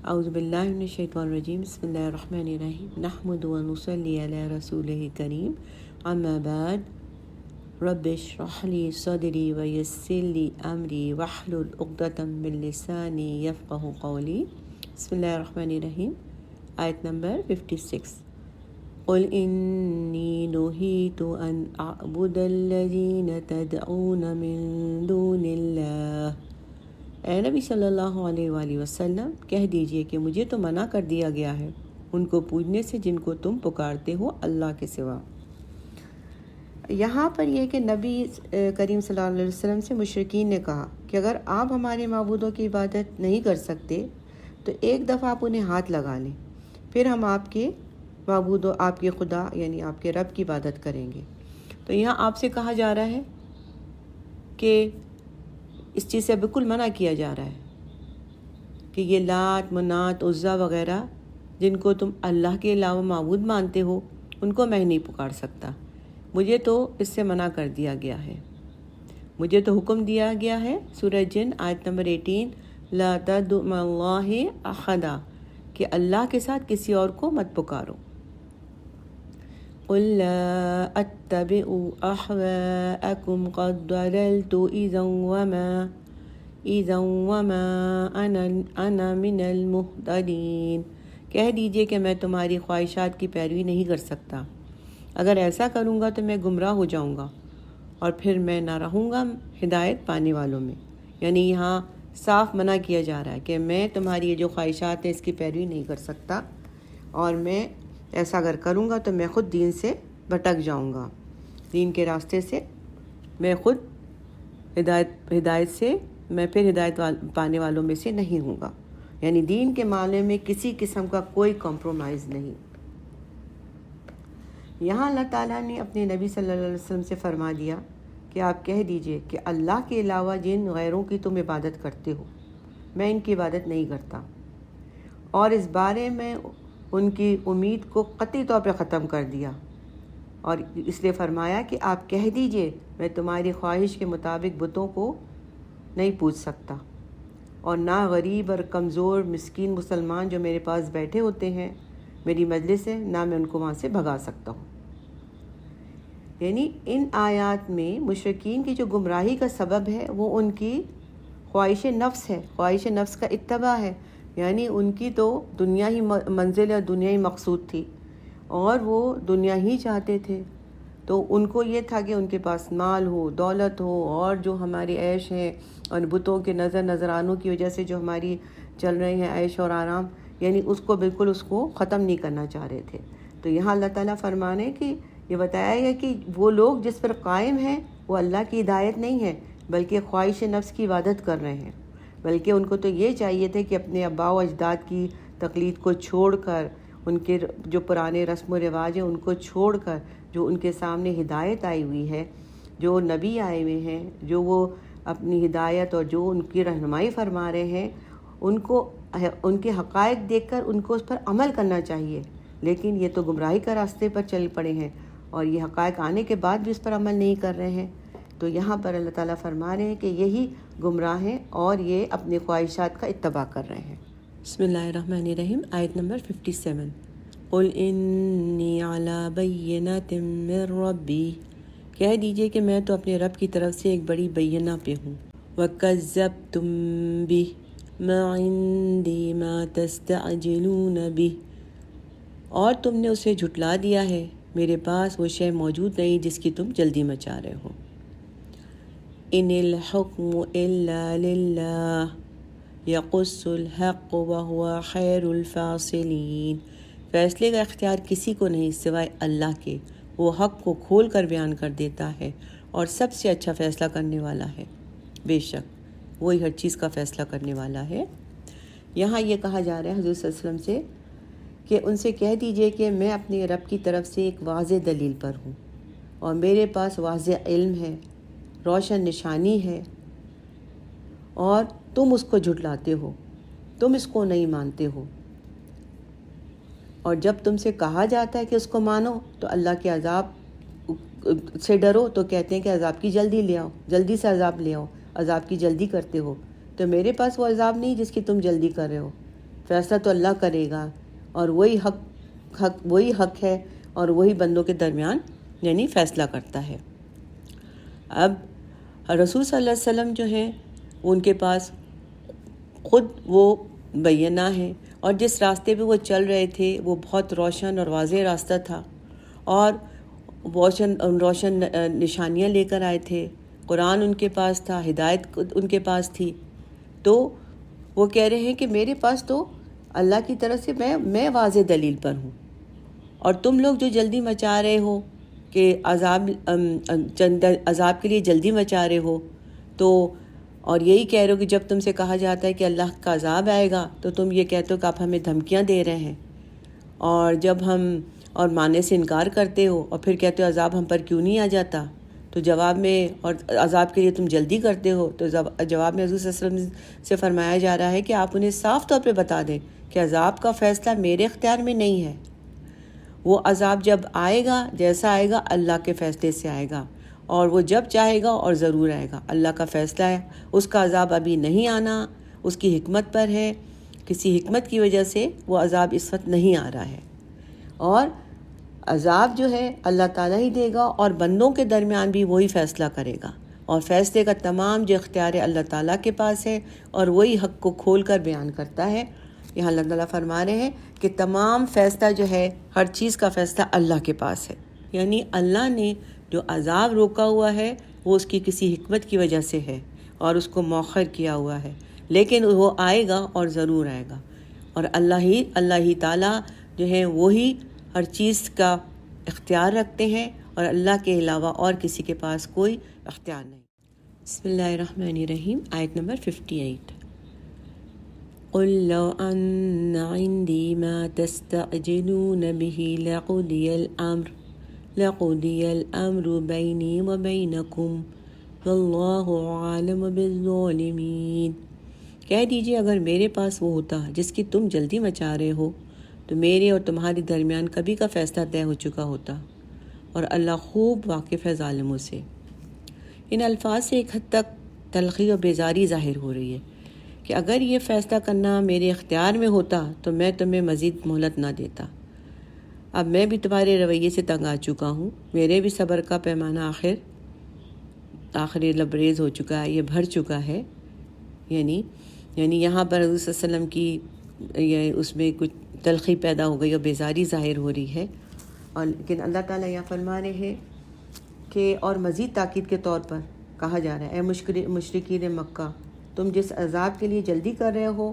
اعوذ باللہ من الشیطان الرجیم بسم اللہ الرحمن الرحیم نحمد و نصلی علی رسولہ کریم اما بعد رب اشرح لی صدری ویسر لی امری واحلل عقدۃ من لسانی یفقہوا قولی۔ بسم اللہ الرحمن الرحیم، آیت نمبر 56۔ قل انی نہیت ان اعبد الذین تدعون من دون اللہ۔ اے نبی صلی اللہ علیہ وآلہ وسلم کہہ دیجئے کہ مجھے تو منع کر دیا گیا ہے ان کو پوجنے سے جن کو تم پکارتے ہو اللہ کے سوا۔ یہاں پر یہ کہ نبی کریم صلی اللہ علیہ وسلم سے مشرکین نے کہا کہ اگر آپ ہمارے معبودوں کی عبادت نہیں کر سکتے تو ایک دفعہ آپ انہیں ہاتھ لگا لیں، پھر ہم آپ کے معبودوں، آپ کے خدا یعنی آپ کے رب کی عبادت کریں گے۔ تو یہاں آپ سے کہا جا رہا ہے کہ اس چیز سے بالکل منع کیا جا رہا ہے کہ یہ لات، منات، عزا وغیرہ جن کو تم اللہ کے علاوہ معبود مانتے ہو ان کو میں نہیں پکار سکتا، مجھے تو اس سے منع کر دیا گیا ہے، مجھے تو حکم دیا گیا ہے سورہ جن آیت نمبر 18 لا تدع مع اللہ احدا، کہ اللہ کے ساتھ کسی اور کو مت پکارو۔ قل لا اتبع احواءکم قد ضللت اذا وما انا من المہتدین۔ کہہ دیجئے کہ میں تمہاری خواہشات کی پیروی نہیں کر سکتا، اگر ایسا کروں گا تو میں گمراہ ہو جاؤں گا اور پھر میں نہ رہوں گا ہدایت پانے والوں میں۔ یعنی یہاں صاف منع کیا جا رہا ہے کہ میں تمہاری یہ جو خواہشات ہیں اس کی پیروی نہیں کر سکتا، اور میں ایسا اگر کروں گا تو میں خود دین سے بھٹک جاؤں گا، دین کے راستے سے میں خود ہدایت سے میں پھر ہدایت پانے والوں میں سے نہیں ہوں گا۔ یعنی دین کے معاملے میں کسی قسم کا کوئی کمپرومائز نہیں۔ یہاں اللہ تعالیٰ نے اپنے نبی صلی اللہ علیہ وسلم سے فرما دیا کہ آپ کہہ دیجئے کہ اللہ کے علاوہ جن غیروں کی تم عبادت کرتے ہو میں ان کی عبادت نہیں کرتا، اور اس بارے میں ان کی امید کو قطعی طور پہ ختم کر دیا، اور اس لیے فرمایا کہ آپ کہہ دیجئے میں تمہاری خواہش کے مطابق بتوں کو نہیں پوچھ سکتا، اور نہ غریب اور کمزور مسکین مسلمان جو میرے پاس بیٹھے ہوتے ہیں میری مجلس سے، نہ میں ان کو وہاں سے بھگا سکتا ہوں۔ یعنی ان آیات میں مشرکین کی جو گمراہی کا سبب ہے وہ ان کی خواہش نفس ہے، خواہش نفس کا اتباع ہے۔ یعنی ان کی تو دنیا ہی منزل اور دنیا ہی مقصود تھی، اور وہ دنیا ہی چاہتے تھے، تو ان کو یہ تھا کہ ان کے پاس مال ہو، دولت ہو، اور جو ہماری عیش ہیں اور بتوں کے نذرانوں کی وجہ سے جو ہماری چل رہے ہیں عیش اور آرام، یعنی اس کو بالکل اس کو ختم نہیں کرنا چاہ رہے تھے۔ تو یہاں اللہ تعالیٰ فرمانے کہ یہ بتایا گیا کہ وہ لوگ جس پر قائم ہیں وہ اللہ کی ہدایت نہیں ہے بلکہ خواہش نفس کی عبادت کر رہے ہیں، بلکہ ان کو تو یہ چاہیے تھے کہ اپنے آباء و اجداد کی تقلید کو چھوڑ کر، ان کے جو پرانے رسم و رواج ہیں ان کو چھوڑ کر، جو ان کے سامنے ہدایت آئی ہوئی ہے، جو نبی آئے ہوئے ہیں، جو وہ اپنی ہدایت اور جو ان کی رہنمائی فرما رہے ہیں، ان کو ان کے حقائق دیکھ کر ان کو اس پر عمل کرنا چاہیے، لیکن یہ تو گمراہی کا راستے پر چل پڑے ہیں اور یہ حقائق آنے کے بعد بھی اس پر عمل نہیں کر رہے ہیں۔ تو یہاں پر اللہ تعالیٰ فرما رہے ہیں کہ یہی گمراہ ہیں اور یہ اپنے خواہشات کا اتباع کر رہے ہیں۔ بسم اللہ الرحمن الرحیم، آیت نمبر 57۔ قل انی علی بینۃ من ربی، کہہ دیجئے کہ میں تو اپنے رب کی طرف سے ایک بڑی بینہ پہ ہوں۔ وکذبتم بہ ما عندی ما تستعجلون بہ، اور تم نے اسے جھٹلا دیا ہے، میرے پاس وہ شے موجود نہیں جس کی تم جلدی مچا رہے ہو۔ ان الحکم الا للہ یقص الحق وہو خیر الفاصلین، فیصلے کا اختیار کسی کو نہیں سوائے اللہ کے، وہ حق کو کھول کر بیان کر دیتا ہے اور سب سے اچھا فیصلہ کرنے والا ہے، بے شک وہی ہر چیز کا فیصلہ کرنے والا ہے۔ یہاں یہ کہا جا رہا ہے حضور صلی اللہ علیہ وسلم سے کہ ان سے کہہ دیجئے کہ میں اپنے رب کی طرف سے ایک واضح دلیل پر ہوں، اور میرے پاس واضح علم ہے، روشن نشانی ہے، اور تم اس کو جھٹلاتے ہو، تم اس کو نہیں مانتے ہو، اور جب تم سے کہا جاتا ہے کہ اس کو مانو تو اللہ کے عذاب سے ڈرو تو کہتے ہیں کہ عذاب کی جلدی لے آؤ، جلدی سے عذاب لے آؤ، عذاب کی جلدی کرتے ہو، تو میرے پاس وہ عذاب نہیں جس کی تم جلدی کر رہے ہو، فیصلہ تو اللہ کرے گا، اور وہی حق ہے، اور وہی بندوں کے درمیان یعنی فیصلہ کرتا ہے۔ اب رسول صلی اللہ علیہ وسلم جو ہیں ان کے پاس خود وہ بینہ ہے، اور جس راستے پہ وہ چل رہے تھے وہ بہت روشن اور واضح راستہ تھا، اور روشن نشانیاں لے کر آئے تھے، قرآن ان کے پاس تھا، ہدایت ان کے پاس تھی۔ تو وہ کہہ رہے ہیں کہ میرے پاس تو اللہ کی طرف سے میں واضح دلیل پر ہوں، اور تم لوگ جو جلدی مچا رہے ہو کہ عذاب کے لیے جلدی مچا رہے ہو، تو اور یہی کہہ رہے ہو کہ جب تم سے کہا جاتا ہے کہ اللہ کا عذاب آئے گا تو تم یہ کہتے ہو کہ آپ ہمیں دھمکیاں دے رہے ہیں، اور جب ہم اور ماننے سے انکار کرتے ہو اور پھر کہتے ہو عذاب ہم پر کیوں نہیں آ جاتا، تو جواب میں اور عذاب کے لیے تم جلدی کرتے ہو، تو جواب میں حضور صلی اللہ علیہ وسلم سے فرمایا جا رہا ہے کہ آپ انہیں صاف طور پہ بتا دیں کہ عذاب کا فیصلہ میرے اختیار میں نہیں ہے۔ وہ عذاب جب آئے گا، جیسا آئے گا اللہ کے فیصلے سے آئے گا، اور وہ جب چاہے گا اور ضرور آئے گا، اللہ کا فیصلہ ہے۔ اس کا عذاب ابھی نہیں آنا اس کی حکمت پر ہے، کسی حکمت کی وجہ سے وہ عذاب اس وقت نہیں آ رہا ہے، اور عذاب جو ہے اللہ تعالیٰ ہی دے گا، اور بندوں کے درمیان بھی وہی فیصلہ کرے گا، اور فیصلے کا تمام جو اختیار ہے اللہ تعالیٰ کے پاس ہے، اور وہی حق کو کھول کر بیان کرتا ہے۔ یہاں اللہ تعالیٰ فرما رہے ہیں کہ تمام فیصلہ جو ہے، ہر چیز کا فیصلہ اللہ کے پاس ہے، یعنی اللہ نے جو عذاب روکا ہوا ہے وہ اس کی کسی حکمت کی وجہ سے ہے، اور اس کو مؤخر کیا ہوا ہے، لیکن وہ آئے گا اور ضرور آئے گا، اور اللہ ہی تعالیٰ جو ہے وہی ہر چیز کا اختیار رکھتے ہیں، اور اللہ کے علاوہ اور کسی کے پاس کوئی اختیار نہیں۔ بسم اللہ الرحمن الرحیم، آیت نمبر 58۔ قل لو ان عندي ما تستعجلون به لقضي الامر بيني وبينكم والله عالم بالظالمين۔ کہہ دیجیے اگر میرے پاس وہ ہوتا جس کی تم جلدی مچا رہے ہو تو میرے اور تمہارے درمیان کبھی کا فیصلہ طے ہو چکا ہوتا، اور اللہ خوب واقف ہے ظالموں سے۔ ان الفاظ سے ایک حد تک تلخی اور بیزاری ظاہر ہو رہی ہے کہ اگر یہ فیصلہ کرنا میرے اختیار میں ہوتا تو میں تمہیں مزید مہلت نہ دیتا۔ اب میں بھی تمہارے رویے سے تنگ آ چکا ہوں، میرے بھی صبر کا پیمانہ آخری لبریز ہو چکا ہے، یہ بھر چکا ہے۔ یعنی یہاں پر حضور صلی اللہ علیہ وسلم کی اس میں کچھ تلخی پیدا ہو گئی اور بیزاری ظاہر ہو رہی ہے، اور لیکن اللہ تعالیٰ یہاں فرما رہے ہیں کہ اور مزید تاکید کے طور پر کہا جا رہا ہے، اے مشرکین مکہ، تم جس عذاب کے لیے جلدی کر رہے ہو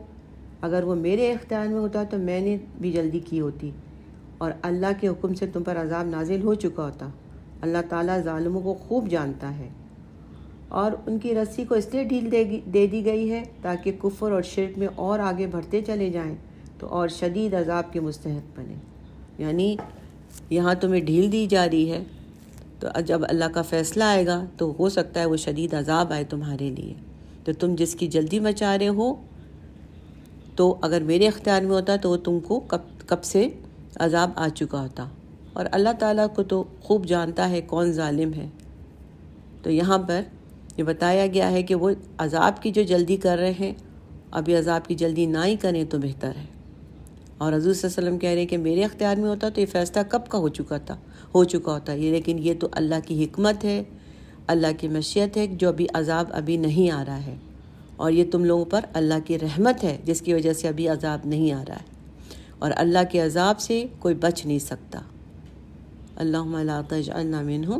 اگر وہ میرے اختیار میں ہوتا تو میں نے بھی جلدی کی ہوتی، اور اللہ کے حکم سے تم پر عذاب نازل ہو چکا ہوتا۔ اللہ تعالیٰ ظالموں کو خوب جانتا ہے، اور ان کی رسی کو اس لیے ڈھیل دے دی گئی ہے تاکہ کفر اور شرک میں اور آگے بڑھتے چلے جائیں تو اور شدید عذاب کے مستحق بنے۔ یعنی یہاں تمہیں ڈھیل دی جا رہی ہے، تو جب اللہ کا فیصلہ آئے گا تو ہو سکتا ہے وہ شدید عذاب آئے تمہارے لیے، تو تم جس کی جلدی مچا رہے ہو تو اگر میرے اختیار میں ہوتا تو وہ تم کو کب سے عذاب آ چکا ہوتا، اور اللہ تعالیٰ کو تو خوب جانتا ہے کون ظالم ہے۔ تو یہاں پر یہ بتایا گیا ہے کہ وہ عذاب کی جو جلدی کر رہے ہیں، ابھی عذاب کی جلدی نہ ہی کریں تو بہتر ہے، اور حضور صلی اللہ علیہ وسلم کہہ رہے ہیں کہ میرے اختیار میں ہوتا تو یہ فیصلہ کب کا ہو چکا ہوتا یہ، لیکن یہ تو اللہ کی حکمت ہے، اللہ کی مشیت ہے جو عذاب ابھی نہیں آ رہا ہے، اور یہ تم لوگوں پر اللہ کی رحمت ہے جس کی وجہ سے ابھی عذاب نہیں آ رہا ہے، اور اللہ کے عذاب سے کوئی بچ نہیں سکتا۔ اللہم لا تجعلنا منہم۔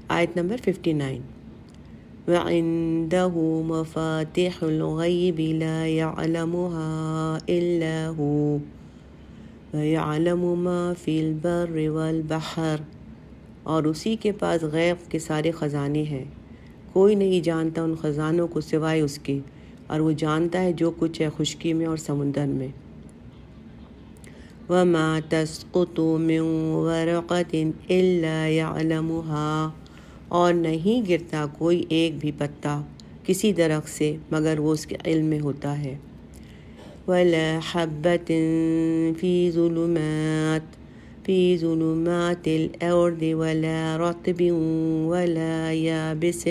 آیت نمبر 59۔ وَعِندَهُ مَفَاتِحُ الْغَيْبِ لَا يَعْلَمُهَا إِلَّا هُوَ وَيَعْلَمُ مَا فِي الْبَرِّ وَالْبَحْرِ، اور اسی کے پاس غیب کے سارے خزانے ہیں، کوئی نہیں جانتا ان خزانوں کو سوائے اس کے، اور وہ جانتا ہے جو کچھ ہے خشکی میں اور سمندر میں۔ وَمَا تَسْقُطُ مِن وَرَقَةٍ إِلَّا يَعْلَمُهَا، اور نہیں گرتا کوئی ایک بھی پتا کسی درخت سے مگر وہ اس کے علم میں ہوتا ہے۔ وَلَا حَبَّةٍ فِي ظُلُمَاتِ الْأَرْضِ وَلَا رَطْبٍ وَلَا يَابِسٍ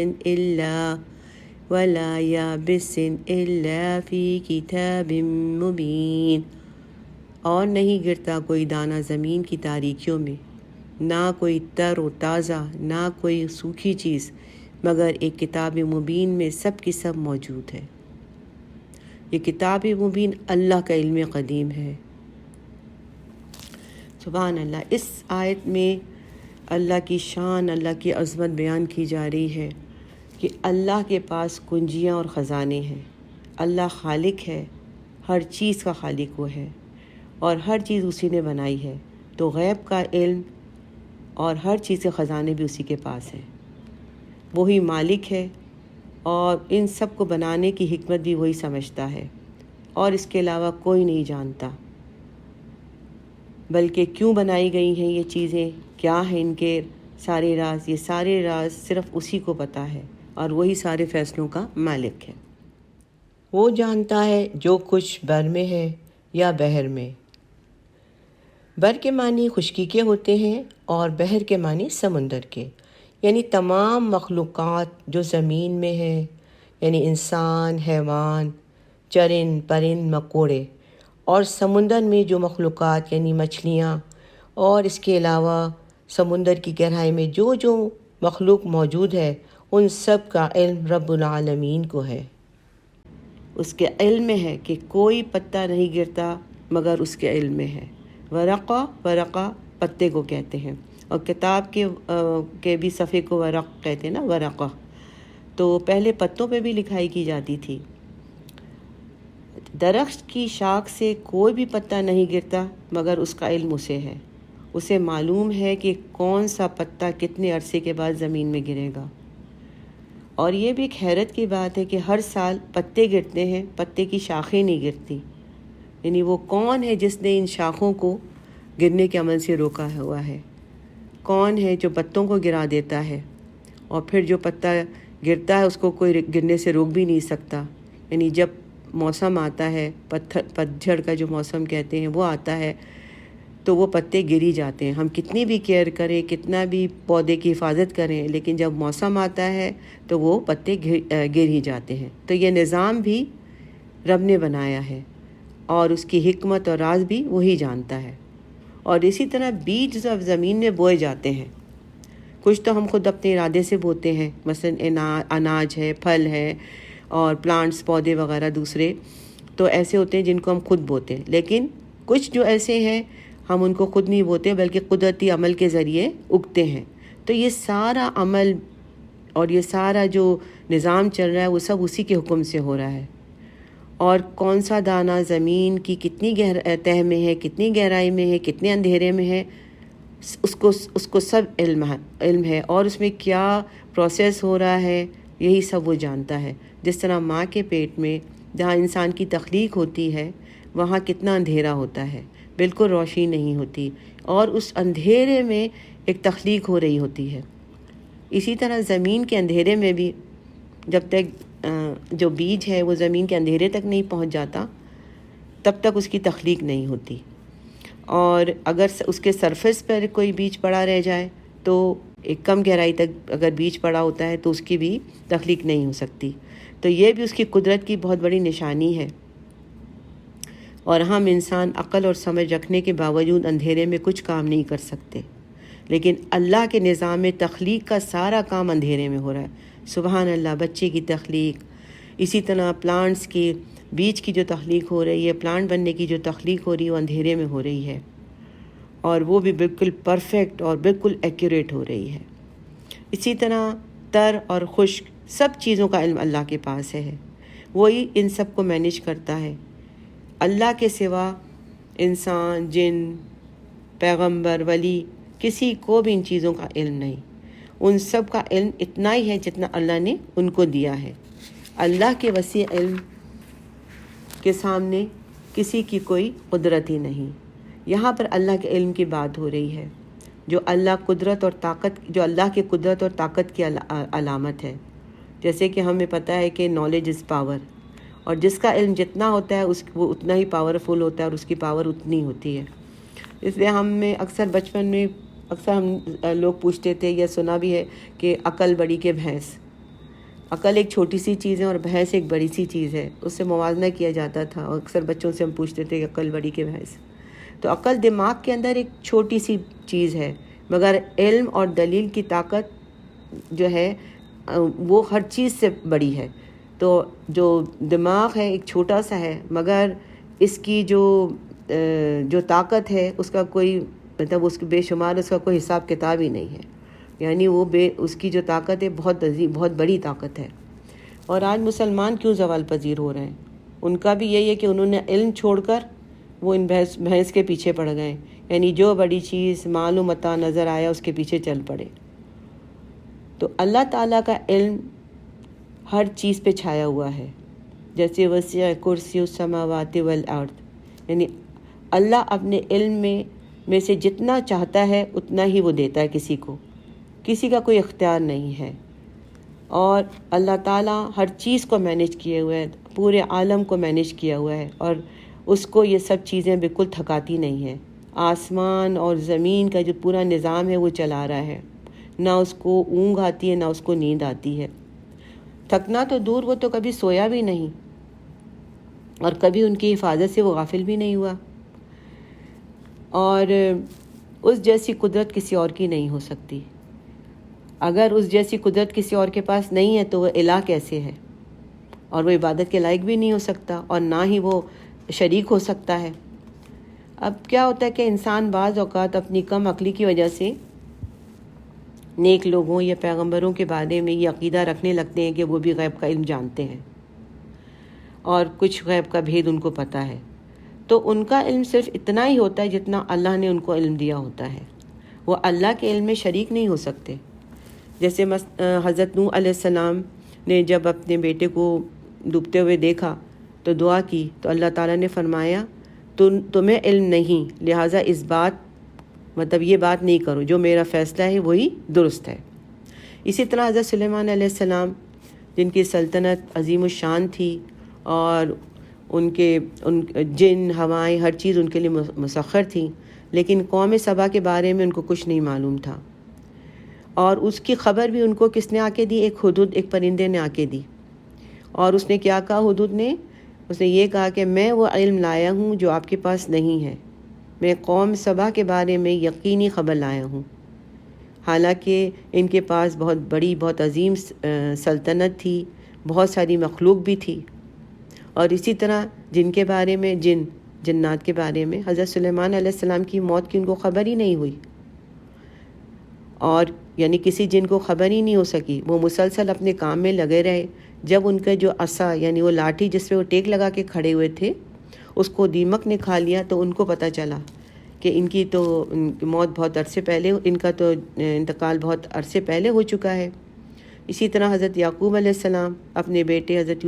ولا يابس إلا في كتاب مبين، اور نہیں گرتا کوئی دانہ زمین کی تاریکیوں میں، نہ کوئی تر و تازہ، نہ کوئی سوکھی چیز، مگر ایک کتاب مبین میں سب کی سب موجود ہے۔ یہ کتاب مبین اللہ کا علم قدیم ہے۔ سبحان اللہ۔ اس آیت میں اللہ کی شان، اللہ کی عظمت بیان کی جا رہی ہے کہ اللہ کے پاس کنجیاں اور خزانے ہیں۔ اللہ خالق ہے، ہر چیز کا خالق وہ ہے، اور ہر چیز اسی نے بنائی ہے، تو غیب کا علم اور ہر چیز کے خزانے بھی اسی کے پاس ہیں۔ وہی مالک ہے، اور ان سب کو بنانے کی حکمت بھی وہی سمجھتا ہے، اور اس کے علاوہ کوئی نہیں جانتا۔ بلکہ کیوں بنائی گئی ہیں یہ چیزیں، کیا ہیں ان کے سارے راز، یہ سارے راز صرف اسی کو پتہ ہے، اور وہی سارے فیصلوں کا مالک ہے۔ وہ جانتا ہے جو کچھ بر میں ہے یا بحر میں۔ بر کے معنی خشکی کے ہوتے ہیں، اور بحر کے معنی سمندر کے، یعنی تمام مخلوقات جو زمین میں ہے، یعنی انسان، حیوان، چرند پرند مکوڑے، اور سمندر میں جو مخلوقات یعنی مچھلیاں، اور اس کے علاوہ سمندر کی گہرائی میں جو جو مخلوق موجود ہے، ان سب کا علم رب العالمین کو ہے۔ اس کے علم میں ہے کہ کوئی پتا نہیں گرتا مگر اس کے علم میں ہے۔ ورقہ پتے کو کہتے ہیں، اور کتاب کے بھی صفحے کو ورق کہتے ہیں نا، ورقہ۔ تو پہلے پتوں پہ بھی لکھائی کی جاتی تھی۔ درخت کی شاخ سے کوئی بھی پتا نہیں گرتا مگر اس کا علم اسے ہے، اسے معلوم ہے کہ کون سا پتا کتنے عرصے کے بعد زمین میں گرے گا۔ اور یہ بھی ایک حیرت کی بات ہے کہ ہر سال پتے گرتے ہیں، پتے کی شاخیں نہیں گرتی، یعنی وہ کون ہے جس نے ان شاخوں کو گرنے کے عمل سے روکا ہوا ہے؟ کون ہے جو پتوں کو گرا دیتا ہے، اور پھر جو پتا گرتا ہے اس کو کوئی گرنے سے روک بھی نہیں سکتا؟ یعنی جب موسم آتا ہے، پتجھڑ کا جو موسم کہتے ہیں وہ آتا ہے، تو وہ پتے گر ہی جاتے ہیں۔ ہم کتنی بھی کیئر کریں، کتنا بھی پودے کی حفاظت کریں، لیکن جب موسم آتا ہے تو وہ پتے گر ہی جاتے ہیں۔ تو یہ نظام بھی رب نے بنایا ہے، اور اس کی حکمت اور راز بھی وہی جانتا ہے۔ اور اسی طرح بیج جب زمین میں بوئے جاتے ہیں، کچھ تو ہم خود اپنے ارادے سے بوتے ہیں، مثلا اناج ہے، پھل ہے، اور پلانٹس، پودے وغیرہ دوسرے تو ایسے ہوتے ہیں جن کو ہم خود بوتے ہیں، لیکن کچھ جو ایسے ہیں ہم ان کو خود نہیں بوتے بلکہ قدرتی عمل کے ذریعے اگتے ہیں۔ تو یہ سارا عمل اور یہ سارا جو نظام چل رہا ہے وہ سب اسی کے حکم سے ہو رہا ہے۔ اور کون سا دانہ زمین کی کتنی تہ میں ہے، کتنی گہرائی میں ہے، کتنے اندھیرے میں ہے، اس کو سب علم ہے، اور اس میں کیا پروسیس ہو رہا ہے یہی سب وہ جانتا ہے۔ جس طرح ماں کے پیٹ میں جہاں انسان کی تخلیق ہوتی ہے وہاں کتنا اندھیرا ہوتا ہے، بالکل روشنی نہیں ہوتی، اور اس اندھیرے میں ایک تخلیق ہو رہی ہوتی ہے۔ اسی طرح زمین کے اندھیرے میں بھی جب تک جو بیج ہے وہ زمین کے اندھیرے تک نہیں پہنچ جاتا تب تک اس کی تخلیق نہیں ہوتی، اور اگر اس کے سرفیس پر کوئی بیج پڑا رہ جائے تو ایک کم گہرائی تک اگر بیج پڑا ہوتا ہے تو اس کی بھی تخلیق نہیں ہو سکتی۔ تو یہ بھی اس کی قدرت کی بہت بڑی نشانی ہے، اور ہم انسان عقل اور سمجھ رکھنے کے باوجود اندھیرے میں کچھ کام نہیں کر سکتے، لیکن اللہ کے نظام میں تخلیق کا سارا کام اندھیرے میں ہو رہا ہے۔ سبحان اللہ۔ بچے کی تخلیق، اسی طرح پلانٹس کی بیج کی جو تخلیق ہو رہی ہے، پلانٹ بننے کی جو تخلیق ہو رہی ہے وہ اندھیرے میں ہو رہی ہے، اور وہ بھی بالکل پرفیکٹ اور بالکل ایکوریٹ ہو رہی ہے۔ اسی طرح تر اور خشک سب چیزوں کا علم اللہ کے پاس ہے، وہی ان سب کو مینیج کرتا ہے۔ اللہ کے سوا انسان، جن، پیغمبر، ولی، کسی کو بھی ان چیزوں کا علم نہیں۔ ان سب کا علم اتنا ہی ہے جتنا اللہ نے ان کو دیا ہے۔ اللہ کے وسیع علم کے سامنے کسی کی کوئی قدرت ہی نہیں۔ یہاں پر اللہ کے علم کی بات ہو رہی ہے، جو اللہ کے قدرت اور طاقت کی علامت ہے۔ جیسے کہ ہمیں پتہ ہے کہ نالج از پاور، اور جس کا علم جتنا ہوتا ہے وہ اتنا ہی پاورفل ہوتا ہے، اور اس کی پاور اتنی ہوتی ہے۔ اس لیے ہمیں اکثر بچپن میں ہم لوگ پوچھتے تھے یا سنا بھی ہے کہ عقل بڑی کہ بھینس۔ عقل ایک چھوٹی سی چیز ہے اور بحث ایک بڑی سی چیز ہے، اس سے موازنہ کیا جاتا تھا، اور اکثر بچوں سے ہم پوچھتے تھے کہ عقل بڑی کہ بحث. تو عقل دماغ کے اندر ایک چھوٹی سی چیز ہے، مگر علم اور دلیل کی طاقت جو ہے وہ ہر چیز سے بڑی ہے. تو جو دماغ ہے ایک چھوٹا سا ہے، مگر اس کی جو طاقت ہے اس کا کوئی مطلب اس کے بے شمار اس کا کوئی حساب کتاب ہی نہیں ہے. یعنی وہ اس کی جو طاقت ہے بہت عظیم، بہت بڑی طاقت ہے. اور آج مسلمان کیوں زوال پذیر ہو رہے ہیں؟ ان کا بھی یہی ہے کہ انہوں نے علم چھوڑ کر وہ ان بھینس کے پیچھے پڑ گئے، یعنی جو بڑی چیز مال و متاع نظر آیا اس کے پیچھے چل پڑے. تو اللہ تعالیٰ کا علم ہر چیز پہ چھایا ہوا ہے، جیسے وسیع کرسی السماوات والارض، یعنی اللہ اپنے علم میں سے جتنا چاہتا ہے اتنا ہی وہ دیتا ہے کسی کو، کسی کا کوئی اختیار نہیں ہے. اور اللہ تعالیٰ ہر چیز کو مینیج کیے ہوئے ہے، پورے عالم کو مینیج کیا ہوا ہے، اور اس کو یہ سب چیزیں بالکل تھکاتی نہیں ہیں. آسمان اور زمین کا جو پورا نظام ہے وہ چلا رہا ہے، نہ اس کو اونگ آتی ہے نہ اس کو نیند آتی ہے. تھکنا تو دور، وہ تو کبھی سویا بھی نہیں، اور کبھی ان کی حفاظت سے وہ غافل بھی نہیں ہوا. اور اس جیسی قدرت کسی اور کی نہیں ہو سکتی. اگر اس جیسی قدرت کسی اور کے پاس نہیں ہے تو وہ الہ کیسے ہے؟ اور وہ عبادت کے لائق بھی نہیں ہو سکتا، اور نہ ہی وہ شریک ہو سکتا ہے. اب کیا ہوتا ہے کہ انسان بعض اوقات اپنی کم عقلی کی وجہ سے نیک لوگوں یا پیغمبروں کے بارے میں یہ عقیدہ رکھنے لگتے ہیں کہ وہ بھی غیب کا علم جانتے ہیں اور کچھ غیب کا بھید ان کو پتہ ہے. تو ان کا علم صرف اتنا ہی ہوتا ہے جتنا اللہ نے ان کو علم دیا ہوتا ہے. وہ اللہ کے علم میں شریک نہیں ہو سکتے. جیسے حضرت نوح علیہ السلام نے جب اپنے بیٹے کو ڈوبتے ہوئے دیکھا تو دعا کی، تو اللہ تعالیٰ نے فرمایا تمہیں علم نہیں، لہٰذا اس بات مطلب یہ بات نہیں کرو، جو میرا فیصلہ ہے وہی درست ہے. اسی طرح حضرت سلیمان علیہ السلام جن کی سلطنت عظیم الشان تھی، اور ان جن ہوائیں ہر چیز ان کے لیے مسخر تھیں، لیکن قوم سبا کے بارے میں ان کو کچھ نہیں معلوم تھا. اور اس کی خبر بھی ان کو کس نے آ کے دی؟ ایک ہدہد، ایک پرندے نے آ کے دی. اور اس نے کیا کہا ہدہد نے؟ اس نے یہ کہا کہ میں وہ علم لایا ہوں جو آپ کے پاس نہیں ہے، میں قوم سبا کے بارے میں یقینی خبر لایا ہوں. حالانکہ ان کے پاس بہت بڑی، بہت عظیم سلطنت تھی، بہت ساری مخلوق بھی تھی. اور اسی طرح جن کے بارے میں جنات کے بارے میں حضرت سلیمان علیہ السلام کی موت کی ان کو خبر ہی نہیں ہوئی، اور یعنی کسی جن کو خبر ہی نہیں ہو سکی. وہ مسلسل اپنے کام میں لگے رہے. جب ان کا جو عصا یعنی وہ لاٹھی جس پہ وہ ٹیک لگا کے کھڑے ہوئے تھے اس کو دیمک نے کھا لیا، تو ان کو پتہ چلا کہ ان کی موت بہت عرصے پہلے، ان کا تو انتقال بہت عرصے پہلے ہو چکا ہے. اسی طرح حضرت یعقوب علیہ السلام اپنے بیٹے حضرت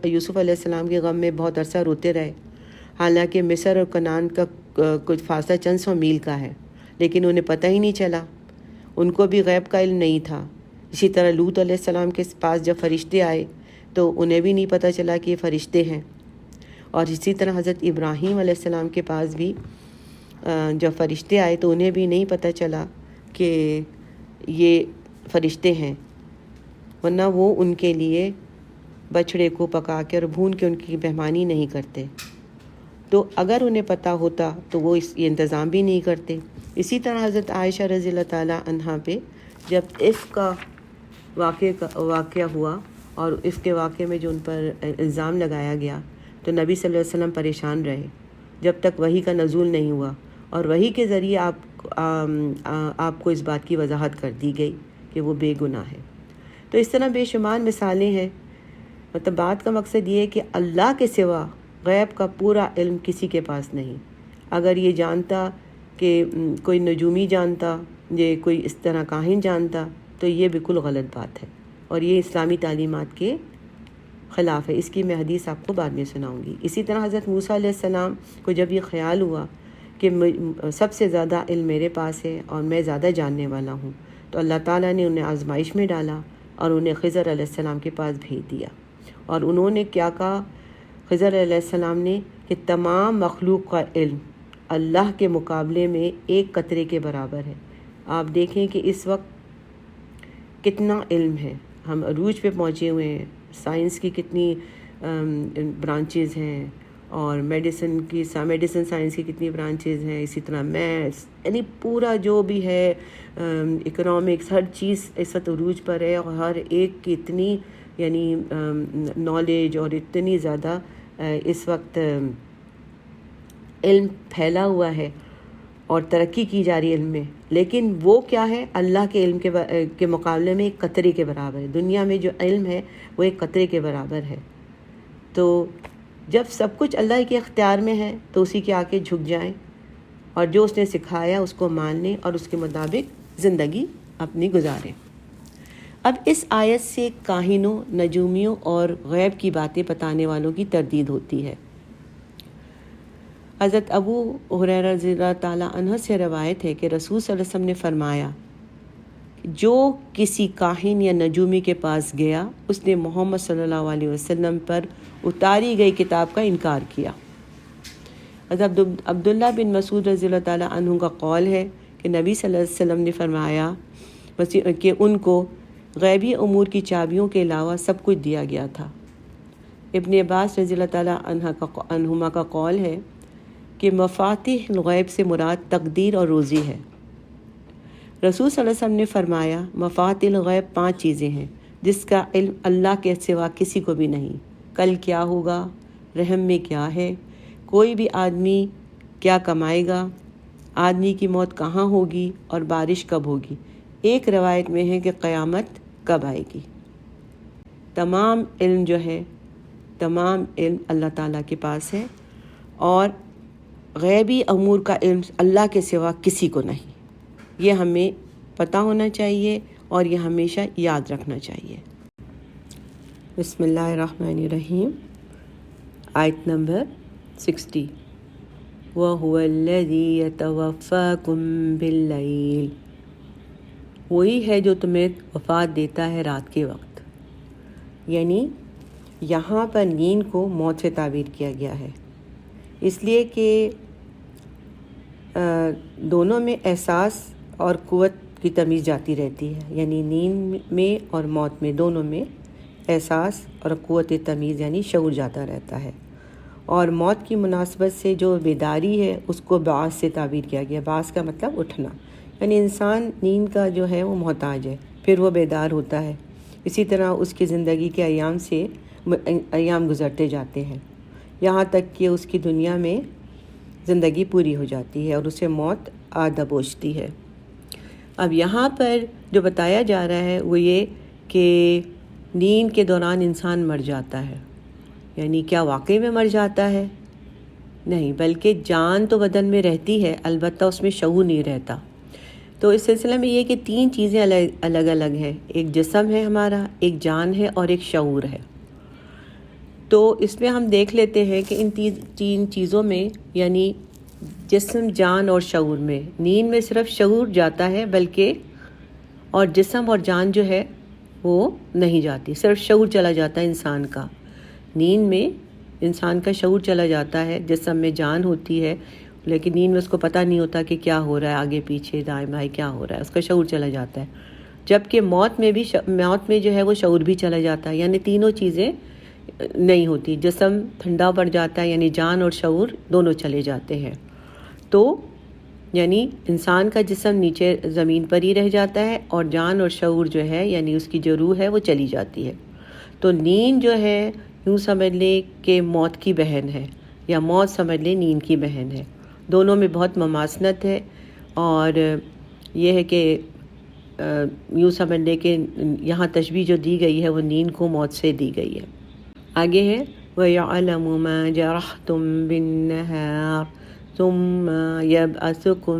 یوسف علیہ السلام کے غم میں بہت عرصہ روتے رہے. حالانکہ مصر اور کنعان کا کچھ فاصلہ چند سو میل کا ہے، لیکن انہیں پتہ ہی نہیں چلا، ان کو بھی غیب کا علم نہیں تھا. اسی طرح لوط علیہ السلام کے پاس جب فرشتے آئے تو انہیں بھی نہیں پتہ چلا کہ یہ فرشتے ہیں. اور اسی طرح حضرت ابراہیم علیہ السلام کے پاس بھی جب فرشتے آئے تو انہیں بھی نہیں پتہ چلا کہ یہ فرشتے ہیں، ورنہ وہ ان کے لیے بچڑے کو پکا کے اور بھون کے ان کی مہمانی نہیں کرتے. تو اگر انہیں پتہ ہوتا تو وہ یہ انتظام بھی نہیں کرتے. اسی طرح حضرت عائشہ رضی اللہ تعالیٰ عنہا پہ جب عفق کا واقعہ ہوا، اور عفق کے واقعے میں جو ان پر الزام لگایا گیا، تو نبی صلی اللہ علیہ وسلم پریشان رہے جب تک وحی کا نزول نہیں ہوا، اور وحی کے ذریعے آپ کو اس بات کی وضاحت کر دی گئی کہ وہ بے گناہ ہے. تو اس طرح بے شمار مثالیں ہیں. مطلب بات کا مقصد یہ ہے کہ اللہ کے سوا غیب کا پورا علم کسی کے پاس نہیں. اگر یہ جانتا کہ کوئی نجومی جانتا، یہ کوئی اس طرح کاہن جانتا، تو یہ بالکل غلط بات ہے، اور یہ اسلامی تعلیمات کے خلاف ہے. اس کی میں حدیث آپ کو بعد میں سناؤں گی. اسی طرح حضرت موسیٰ علیہ السلام کو جب یہ خیال ہوا کہ سب سے زیادہ علم میرے پاس ہے اور میں زیادہ جاننے والا ہوں، تو اللہ تعالیٰ نے انہیں آزمائش میں ڈالا اور انہیں خضر علیہ السلام کے پاس بھیج دیا. اور انہوں نے کیا کہا خضر علیہ السلام نے کہ تمام مخلوق کا علم اللہ کے مقابلے میں ایک قطرے کے برابر ہے. آپ دیکھیں کہ اس وقت کتنا علم ہے. ہم عروج پہ پہنچے ہوئے ہیں. سائنس کی کتنی برانچز ہیں، اور میڈیسن سائنس کی کتنی برانچز ہیں، اسی طرح میتھس، یعنی پورا جو بھی ہے اکنامکس، ہر چیز اس وقت عروج پر ہے، اور ہر ایک کی اتنی یعنی نالج اور اتنی زیادہ اس وقت علم پھیلا ہوا ہے اور ترقی کی جا رہی ہے علم میں. لیکن وہ کیا ہے؟ اللہ کے علم کے مقابلے میں ایک قطرے کے برابر ہے. دنیا میں جو علم ہے وہ ایک قطرے کے برابر ہے. تو جب سب کچھ اللہ کے اختیار میں ہے تو اسی کے آگے جھک جائیں اور جو اس نے سکھایا اس کو مان لیں اور اس کے مطابق زندگی اپنی گزاریں. اب اس آیت سے کاہنوں، نجومیوں اور غیب کی باتیں بتانے والوں کی تردید ہوتی ہے. حضرت ابو ہریرہ رضی اللہ تعالیٰ عنہ سے روایت ہے کہ رسول صلی اللہ علیہ وسلم نے فرمایا، جو کسی کاہن یا نجومی کے پاس گیا اس نے محمد صلی اللہ علیہ وسلم پر اتاری گئی کتاب کا انکار کیا. حضرت عبداللہ بن مسعود رضی اللہ تعالیٰ عنہ کا قول ہے کہ نبی صلی اللہ علیہ وسلم نے فرمایا کہ ان کو غیبی امور کی چابیوں کے علاوہ سب کچھ دیا گیا تھا. ابن عباس رضی اللہ تعالیٰ عنہما کا قول ہے کہ مفاتیح الغیب سے مراد تقدیر اور روزی ہے. رسول صلی اللہ علیہ وسلم نے فرمایا، مفاتیح الغیب 5 چیزیں ہیں جس کا علم اللہ کے سوا کسی کو بھی نہیں. کل کیا ہوگا، رحم میں کیا ہے، کوئی بھی آدمی کیا کمائے گا، آدمی کی موت کہاں ہوگی اور بارش کب ہوگی. ایک روایت میں ہے کہ قیامت کب آئے گی. تمام علم جو ہے، تمام علم اللہ تعالیٰ کے پاس ہے، اور غیبی امور کا علم اللہ کے سوا کسی کو نہیں. یہ ہمیں پتہ ہونا چاہیے اور یہ ہمیشہ یاد رکھنا چاہیے. بسم اللہ الرحمن الرحیم. آیت نمبر 60. وَهُوَ الَّذِي يَتَوَفَّاكُم بِاللَّيْلِ. وہی ہے جو تمہیں وفات دیتا ہے رات کے وقت. یعنی یہاں پر نیند کو موت سے تعبیر کیا گیا ہے، اس لیے کہ دونوں میں احساس اور قوت کی تمیز جاتی رہتی ہے. یعنی نیند میں اور موت میں، دونوں میں احساس اور قوت تمیز یعنی شعور جاتا رہتا ہے. اور موت کی مناسبت سے جو بیداری ہے اس کو بعث سے تعبیر کیا گیا. بعث کا مطلب اٹھنا، یعنی انسان نیند کا جو ہے وہ محتاج ہے، پھر وہ بیدار ہوتا ہے. اسی طرح اس کی زندگی کے ایام گزرتے جاتے ہیں یہاں تک کہ اس کی دنیا میں زندگی پوری ہو جاتی ہے اور اسے موت آ دبوچتی ہے. اب یہاں پر جو بتایا جا رہا ہے وہ یہ کہ نیند کے دوران انسان مر جاتا ہے. یعنی کیا واقعی میں مر جاتا ہے؟ نہیں، بلکہ جان تو بدن میں رہتی ہے، البتہ اس میں شعور نہیں رہتا. تو اس سلسلے میں یہ کہ 3 چیزیں الگ الگ ہیں. ایک جسم ہے ہمارا، ایک جان ہے اور ایک شعور ہے. تو اس میں ہم دیکھ لیتے ہیں کہ ان 3 چیزوں میں، یعنی جسم، جان اور شعور میں، نیند میں صرف شعور جاتا ہے، بلکہ اور جسم اور جان جو ہے وہ نہیں جاتی، صرف شعور چلا جاتا ہے انسان کا. نیند میں انسان کا شعور چلا جاتا ہے، جسم میں جان ہوتی ہے، لیکن نیند میں اس کو پتہ نہیں ہوتا کہ کیا ہو رہا ہے، آگے پیچھے دائیں بائیں کیا ہو رہا ہے، اس کا شعور چلا جاتا ہے. جبکہ موت میں جو ہے وہ شعور بھی چلا جاتا ہے. یعنی تینوں چیزیں نہیں ہوتی. جسم ٹھنڈا پڑ جاتا ہے، یعنی جان اور شعور دونوں چلے جاتے ہیں. تو یعنی انسان کا جسم نیچے زمین پر ہی رہ جاتا ہے، اور جان اور شعور جو ہے یعنی اس کی جو روح ہے وہ چلی جاتی ہے. تو نیند جو ہے یوں سمجھ لیں کہ موت کی بہن ہے، یا موت سمجھ لیں نیند کی بہن ہے. دونوں میں بہت مماثلت ہے، اور یہ ہے کہ یوں سمجھ لیں کہ یہاں تشبیہ جو دی گئی ہے وہ نیند کو موت سے دی گئی ہے. آگے ہے وَيَعْلَمُ مَا جَرَحْتُم بِالنَّهَارِ ثُمَّ يَبْعَثُكُم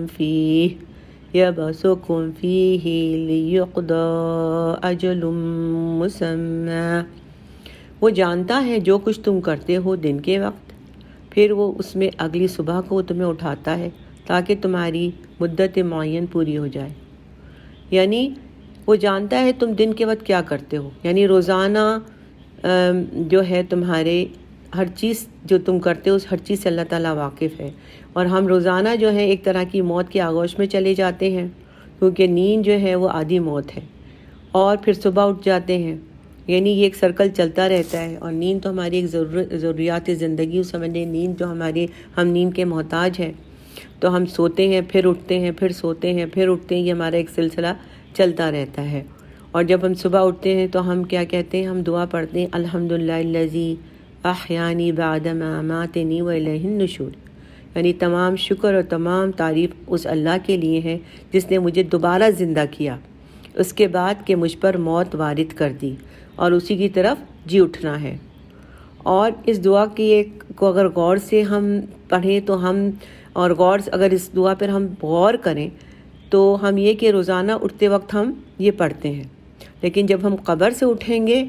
فِيهِ لِيُقْضَىٰ أَجَلٌ مُّسَمًّى. وہ جانتا ہے جو کچھ تم کرتے ہو دن کے وقت، پھر وہ اس میں اگلی صبح کو تمہیں اٹھاتا ہے تاکہ تمہاری مدت معین پوری ہو جائے. یعنی وہ جانتا ہے تم دن کے وقت کیا کرتے ہو. یعنی روزانہ جو ہے تمہارے ہر چیز جو تم کرتے ہو اس ہر چیز سے اللہ تعالیٰ واقف ہے. اور ہم روزانہ جو ہے ایک طرح کی موت کے آغوش میں چلے جاتے ہیں، کیونکہ نیند جو ہے وہ آدھی موت ہے. اور پھر صبح اٹھ جاتے ہیں، یعنی یہ ایک سرکل چلتا رہتا ہے۔ اور نیند تو ہماری ایک ضروریات زندگی سمجھیں، نیند جو ہم نیند کے محتاج ہیں، تو ہم سوتے ہیں پھر اٹھتے ہیں، پھر سوتے ہیں پھر اٹھتے ہیں، یہ ہمارا ایک سلسلہ چلتا رہتا ہے۔ اور جب ہم صبح اٹھتے ہیں تو ہم کیا کہتے ہیں؟ ہم دعا پڑھتے ہیں، الحمدللہ الذی احیانی بعد ما اماتنی والیہ النشور، یعنی تمام شکر اور تمام تعریف اس اللہ کے لیے ہے جس نے مجھے دوبارہ زندہ کیا اس کے بعد کہ مجھ پر موت وارد کر دی، اور اسی کی طرف جی اٹھنا ہے۔ اور اس دعا کو اگر غور سے ہم پڑھیں تو اور اگر اس دعا پر ہم غور کریں تو ہم یہ کہ روزانہ اٹھتے وقت ہم یہ پڑھتے ہیں، لیکن جب ہم قبر سے اٹھیں گے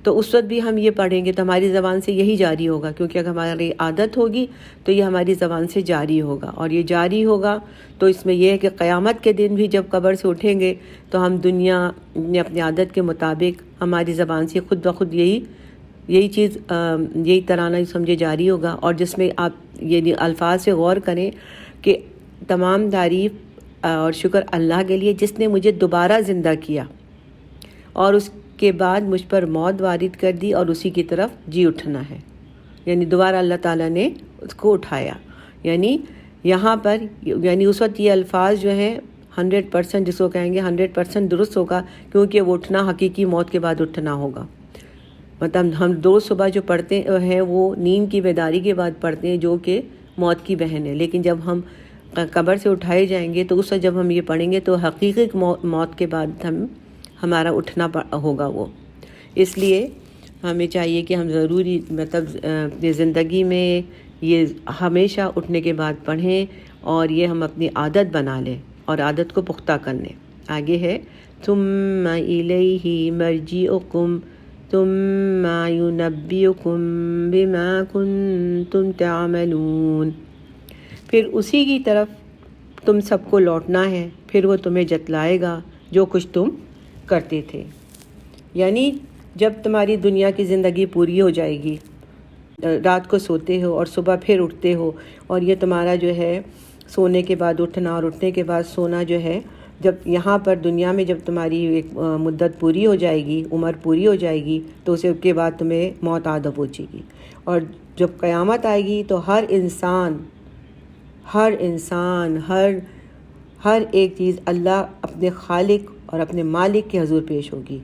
تو اس وقت بھی ہم یہ پڑھیں گے، تو ہماری زبان سے یہی جاری ہوگا، کیونکہ اگر ہماری عادت ہوگی تو یہ ہماری زبان سے جاری ہوگا، اور یہ جاری ہوگا تو اس میں یہ ہے کہ قیامت کے دن بھی جب قبر سے اٹھیں گے تو ہم دنیا میں اپنی عادت کے مطابق ہماری زبان سے خود بخود یہی چیز یہی ترانہ سمجھے جاری ہوگا، اور جس میں آپ یہ الفاظ سے غور کریں کہ تمام تعریف اور شکر اللہ کے لیے جس نے مجھے دوبارہ زندہ کیا اور اس کے بعد مجھ پر موت وارد کر دی، اور اسی کی طرف جی اٹھنا ہے، یعنی دوبارہ اللہ تعالیٰ نے اس کو اٹھایا۔ یعنی یہاں پر یعنی اس وقت یہ الفاظ جو ہیں 100% جس کو کہیں گے 100% درست ہوگا، کیونکہ وہ اٹھنا حقیقی موت کے بعد اٹھنا ہوگا۔ مطلب ہم صبح جو پڑھتے ہیں وہ نیند کی بیداری کے بعد پڑھتے ہیں جو کہ موت کی بہن ہے، لیکن جب ہم قبر سے اٹھائے جائیں گے تو اس وقت جب ہم یہ پڑھیں گے تو حقیقی موت کے بعد ہمارا اٹھنا ہوگا وہ۔ اس لیے ہمیں چاہیے کہ ہم ضروری اپنی زندگی میں یہ ہمیشہ اٹھنے کے بعد پڑھیں، اور یہ ہم اپنی عادت بنا لیں اور عادت کو پختہ کر لیں۔ آگے ہے ثم الیہ مرجعکم ثم ینبئکم بما کنتم تعملون، پھر اسی کی طرف تم سب کو لوٹنا ہے، پھر وہ تمہیں جتلائے گا جو کچھ تم کرتے تھے۔ یعنی جب تمہاری دنیا کی زندگی پوری ہو جائے گی، رات کو سوتے ہو اور صبح پھر اٹھتے ہو، اور یہ تمہارا جو ہے سونے کے بعد اٹھنا اور اٹھنے کے بعد سونا جو ہے، جب یہاں پر دنیا میں جب تمہاری ایک مدت پوری ہو جائے گی، عمر پوری ہو جائے گی، تو اس کے بعد تمہیں موت آ پہنچے گی، اور جب قیامت آئے گی تو ہر انسان ہر ایک چیز اللہ اپنے خالق اور اپنے مالک کے حضور پیش ہوگی،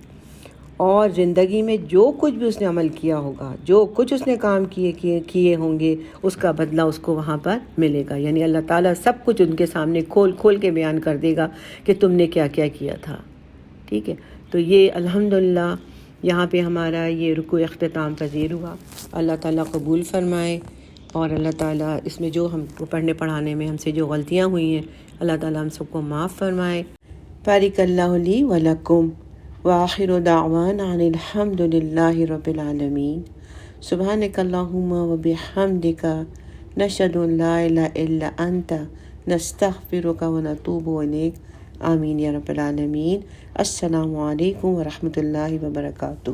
اور زندگی میں جو کچھ بھی اس نے عمل کیا ہوگا، جو کچھ اس نے کام کیے ہوں گے، اس کا بدلہ اس کو وہاں پر ملے گا۔ یعنی اللہ تعالیٰ سب کچھ ان کے سامنے کھول کے بیان کر دے گا کہ تم نے کیا کیا تھا۔ ٹھیک ہے، تو یہ الحمدللہ یہاں پہ ہمارا یہ رکوع اختتام پذیر ہوا۔ اللہ تعالیٰ قبول فرمائے، اور اللہ تعالیٰ اس میں جو ہم کو پڑھنے پڑھانے میں ہم سے جو غلطیاں ہوئی ہیں، اللہ تعالیٰ ہم سب کو معاف فرمائے۔ بارک اللہ لی و لکم، وآخر دعوانا ان الحمد للہ رب العالمین۔ سبحانک اللہم و بحمدک، نشہد ان لا الہ الا انت، نستغفرک و نتوب الیک۔ آمین یا رب العالمین۔ السلام علیکم ورحمۃ اللہ وبرکاتہ۔